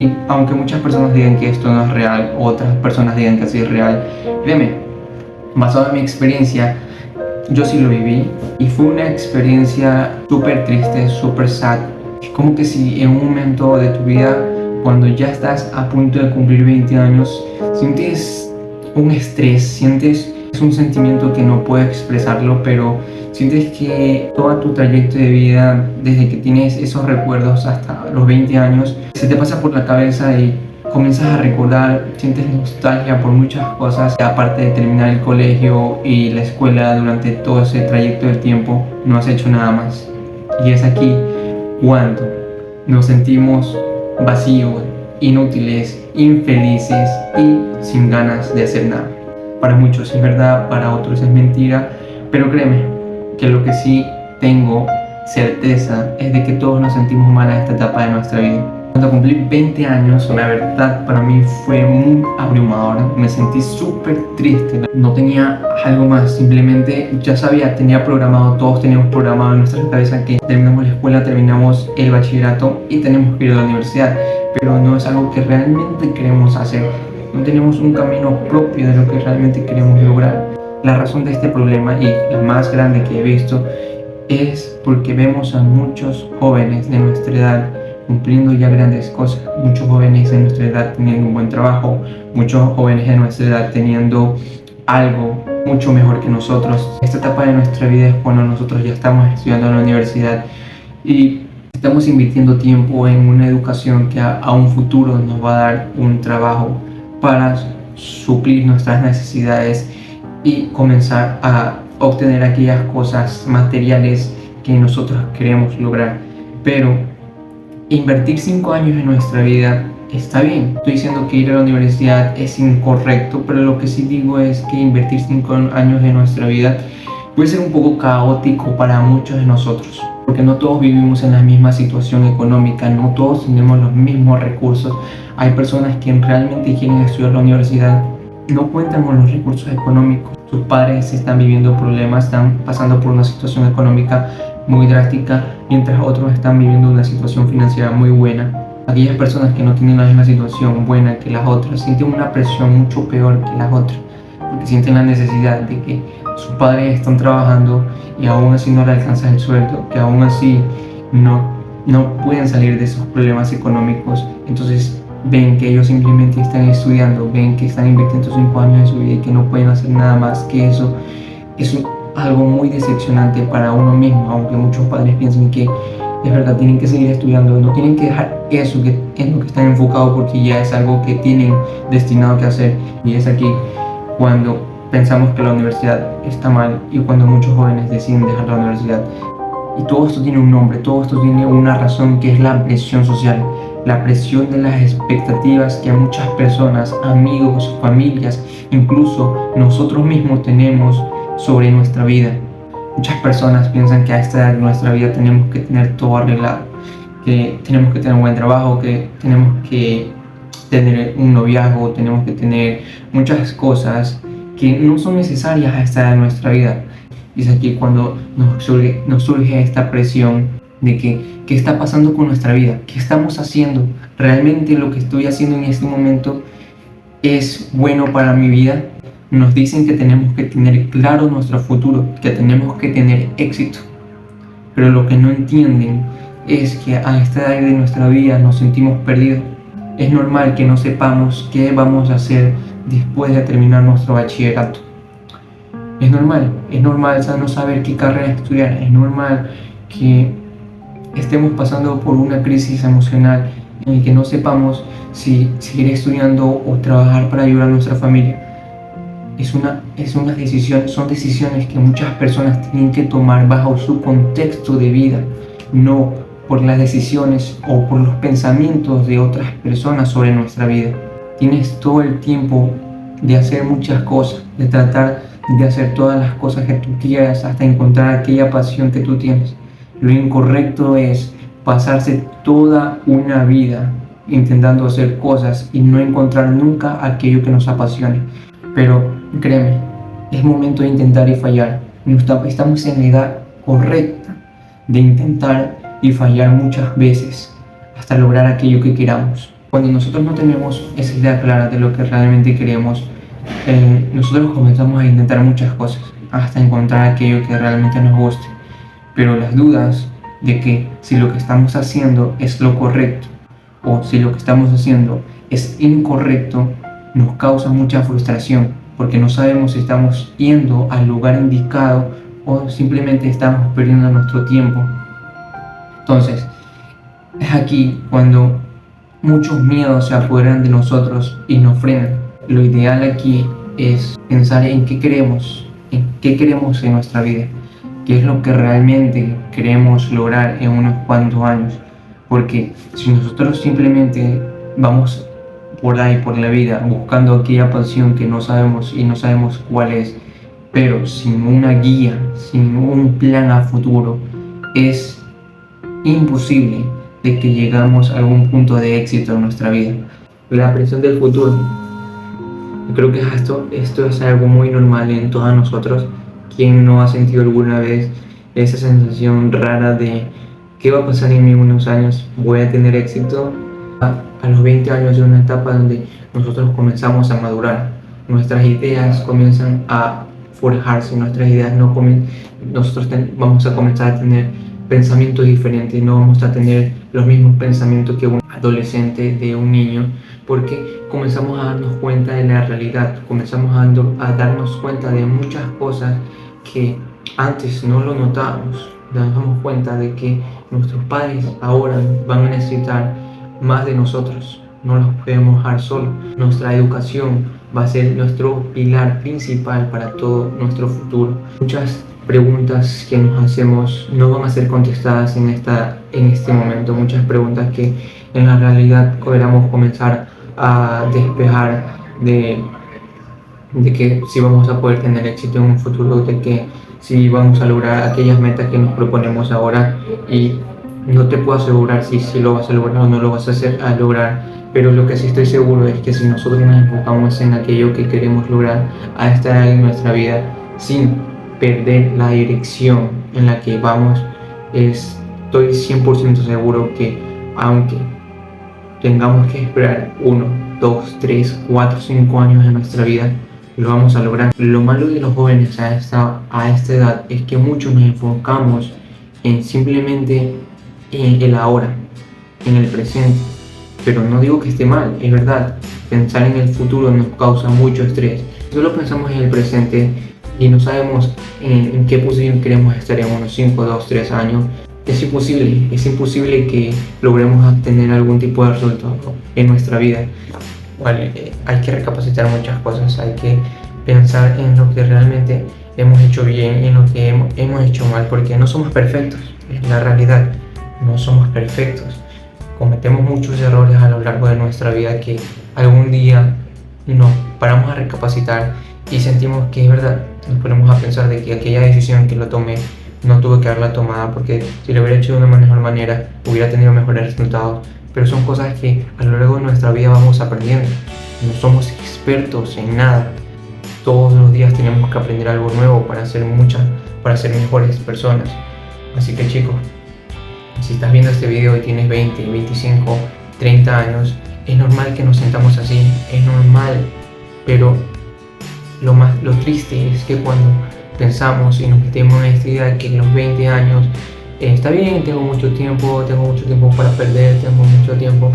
Y aunque muchas personas digan que esto no es real, otras personas digan que sí es real, créeme, basado en mi experiencia, yo sí lo viví y fue una experiencia súper triste, súper sad. Como que si en un momento de tu vida, cuando ya estás a punto de cumplir 20 años, sientes un estrés, sientes un sentimiento que no puedes expresarlo, pero sientes que todo tu trayecto de vida, desde que tienes esos recuerdos hasta los 20 años, se te pasa por la cabeza y comienzas a recordar, sientes nostalgia por muchas cosas, aparte de terminar el colegio y la escuela. Durante todo ese trayecto del tiempo no has hecho nada más. Y es aquí cuando nos sentimos vacíos, inútiles, infelices y sin ganas de hacer nada. Para muchos es verdad, para otros es mentira, pero créeme que lo que sí tengo certeza es de que todos nos sentimos mal a esta etapa de nuestra vida. Cuando cumplí 20 años, la verdad para mí fue muy abrumador. Me sentí súper triste. No tenía algo más, simplemente ya sabía, tenía programado, todos teníamos programado en nuestra cabeza que terminamos la escuela, terminamos el bachillerato y tenemos que ir a la universidad. Pero no es algo que realmente queremos hacer. No tenemos un camino propio de lo que realmente queremos lograr. La razón de este problema, y la más grande que he visto, es porque vemos a muchos jóvenes de nuestra edad cumpliendo ya grandes cosas, muchos jóvenes de nuestra edad teniendo un buen trabajo, muchos jóvenes de nuestra edad teniendo algo mucho mejor que nosotros. Esta etapa de nuestra vida es cuando nosotros ya estamos estudiando en la universidad y estamos invirtiendo tiempo en una educación que a un futuro nos va a dar un trabajo para suplir nuestras necesidades y comenzar a obtener aquellas cosas materiales que nosotros queremos lograr. Pero invertir 5 años en nuestra vida está bien. Estoy diciendo que ir a la universidad es incorrecto, pero lo que sí digo es que invertir 5 años en nuestra vida puede ser un poco caótico para muchos de nosotros, porque no todos vivimos en la misma situación económica, no todos tenemos los mismos recursos. Hay personas que realmente quieren estudiar la universidad, no cuentan con los recursos económicos. Sus padres están viviendo problemas, están pasando por una situación económica muy drástica, mientras otros están viviendo una situación financiera muy buena. Aquellas personas que no tienen la misma situación buena que las otras sienten una presión mucho peor que las otras, porque sienten la necesidad de que sus padres están trabajando y aún así no les alcanza el sueldo, que aún así no pueden salir de esos problemas económicos. Entonces ven que ellos simplemente están estudiando, ven que están invirtiendo 5 años de su vida y que no pueden hacer nada más que eso. Es algo muy decepcionante para uno mismo, aunque muchos padres piensen que es verdad, tienen que seguir estudiando, no tienen que dejar eso que en lo que están enfocados, porque ya es algo que tienen destinado que hacer. Y es aquí cuando pensamos que la universidad está mal y cuando muchos jóvenes deciden dejar la universidad. Y todo esto tiene un nombre, todo esto tiene una razón, que es la presión social, la presión de las expectativas que muchas personas, amigos, familias, incluso nosotros mismos tenemos sobre nuestra vida. Muchas personas piensan que a esta edad de nuestra vida tenemos que tener todo arreglado, que tenemos que tener un buen trabajo, que tenemos que tener un noviazgo, tenemos que tener muchas cosas que no son necesarias a esta edad de nuestra vida. Y es aquí cuando nos surge esta presión de que qué está pasando con nuestra vida, qué estamos haciendo, realmente lo que estoy haciendo en este momento es bueno para mi vida. Nos dicen que tenemos que tener claro nuestro futuro, que tenemos que tener éxito, pero lo que no entienden es que a esta edad de nuestra vida nos sentimos perdidos. Es normal que no sepamos qué vamos a hacer después de terminar nuestro bachillerato. Es normal no saber qué carrera estudiar, es normal que estemos pasando por una crisis emocional en la que no sepamos si seguir estudiando o trabajar para ayudar a nuestra familia. Son decisiones que muchas personas tienen que tomar bajo su contexto de vida, no por las decisiones o por los pensamientos de otras personas sobre nuestra vida. Tienes todo el tiempo de hacer muchas cosas, de tratar de hacer todas las cosas que tú quieras hasta encontrar aquella pasión que tú tienes. Lo incorrecto es pasarse toda una vida intentando hacer cosas y no encontrar nunca aquello que nos apasione. Pero créeme, es momento de intentar y fallar. Estamos en la edad correcta de intentar y fallar muchas veces hasta lograr aquello que queramos. Cuando nosotros no tenemos esa idea clara de lo que realmente queremos, nosotros comenzamos a intentar muchas cosas hasta encontrar aquello que realmente nos guste. Pero las dudas de que si lo que estamos haciendo es lo correcto o si lo que estamos haciendo es incorrecto nos causa mucha frustración porque no sabemos si estamos yendo al lugar indicado o simplemente estamos perdiendo nuestro tiempo. Entonces, es aquí cuando muchos miedos se apoderan de nosotros y nos frenan. Lo ideal aquí es pensar en qué queremos en nuestra vida, qué es lo que realmente queremos lograr en unos cuantos años. Porque si nosotros simplemente vamos por ahí, por la vida, buscando aquella pasión que no sabemos y no sabemos cuál es, pero sin una guía, sin un plan a futuro, es imposible de que llegamos a algún punto de éxito en nuestra vida. La presión del futuro. Yo creo que esto es algo muy normal en todos nosotros. ¿Quién no ha sentido alguna vez esa sensación rara de qué va a pasar en mí en unos años? ¿Voy a tener éxito? A los 20 años es una etapa donde nosotros comenzamos a madurar. Nuestras ideas comienzan a forjarse, nosotros vamos a comenzar a tener pensamientos diferentes, no vamos a tener los mismos pensamientos que un adolescente, de un niño, porque comenzamos a darnos cuenta de la realidad, comenzamos a darnos cuenta de muchas cosas que antes no lo notábamos. Nos damos cuenta de que nuestros padres ahora van a necesitar más de nosotros, no los podemos dejar solos. Nuestra educación va a ser nuestro pilar principal para todo nuestro futuro. Muchas preguntas que nos hacemos no van a ser contestadas en este momento, muchas preguntas que en la realidad deberíamos comenzar a despejar de que si vamos a poder tener éxito en un futuro, de que si vamos a lograr aquellas metas que nos proponemos ahora, y no te puedo asegurar si lo vas a lograr o no lo vas a lograr, pero lo que sí estoy seguro es que si nosotros nos enfocamos en aquello que queremos lograr a esta edad en nuestra vida, sin perder la dirección en la que vamos, estoy 100% seguro que aunque tengamos que esperar 1, 2, 3, 4, 5 años en nuestra vida, lo vamos a lograr. Lo malo de los jóvenes a esta edad es que muchos nos enfocamos en simplemente en el ahora, en el presente. Pero no digo que esté mal, es verdad, pensar en el futuro nos causa mucho estrés. Solo pensamos en el presente y no sabemos en qué posición queremos estar en unos 5, 2, 3 años. Es imposible que logremos tener algún tipo de resultado en nuestra vida. Vale, hay que recapacitar muchas cosas, hay que pensar en lo que realmente hemos hecho bien y en lo que hemos hecho mal, porque no somos perfectos, es la realidad, no somos perfectos. Cometemos muchos errores a lo largo de nuestra vida que algún día nos paramos a recapacitar y sentimos que es verdad, nos ponemos a pensar de que aquella decisión que lo tomé no tuve que haberla tomada, porque si lo hubiera hecho de una mejor manera hubiera tenido mejores resultados. Pero son cosas que a lo largo de nuestra vida vamos aprendiendo. No somos expertos en nada. Todos los días tenemos que aprender algo nuevo para ser mejores personas. Así que chicos, si estás viendo este video y tienes 20, 25, 30 años, es normal que nos sintamos así, es normal. Pero lo triste es que cuando pensamos y nos metemos en esta idea de que en los 20 años está bien, tengo mucho tiempo para perder, tengo mucho tiempo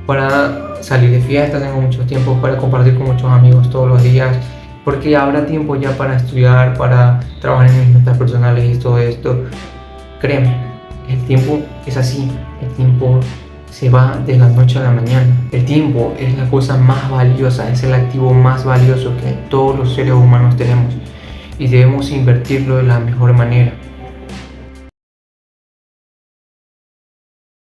para salir de fiesta, tengo mucho tiempo para compartir con muchos amigos todos los días, porque habrá tiempo ya para estudiar, para trabajar en mis metas personales y todo esto. Créeme, el tiempo es así, el tiempo se va de la noche a la mañana. El tiempo es la cosa más valiosa, es el activo más valioso que todos los seres humanos tenemos y debemos invertirlo de la mejor manera.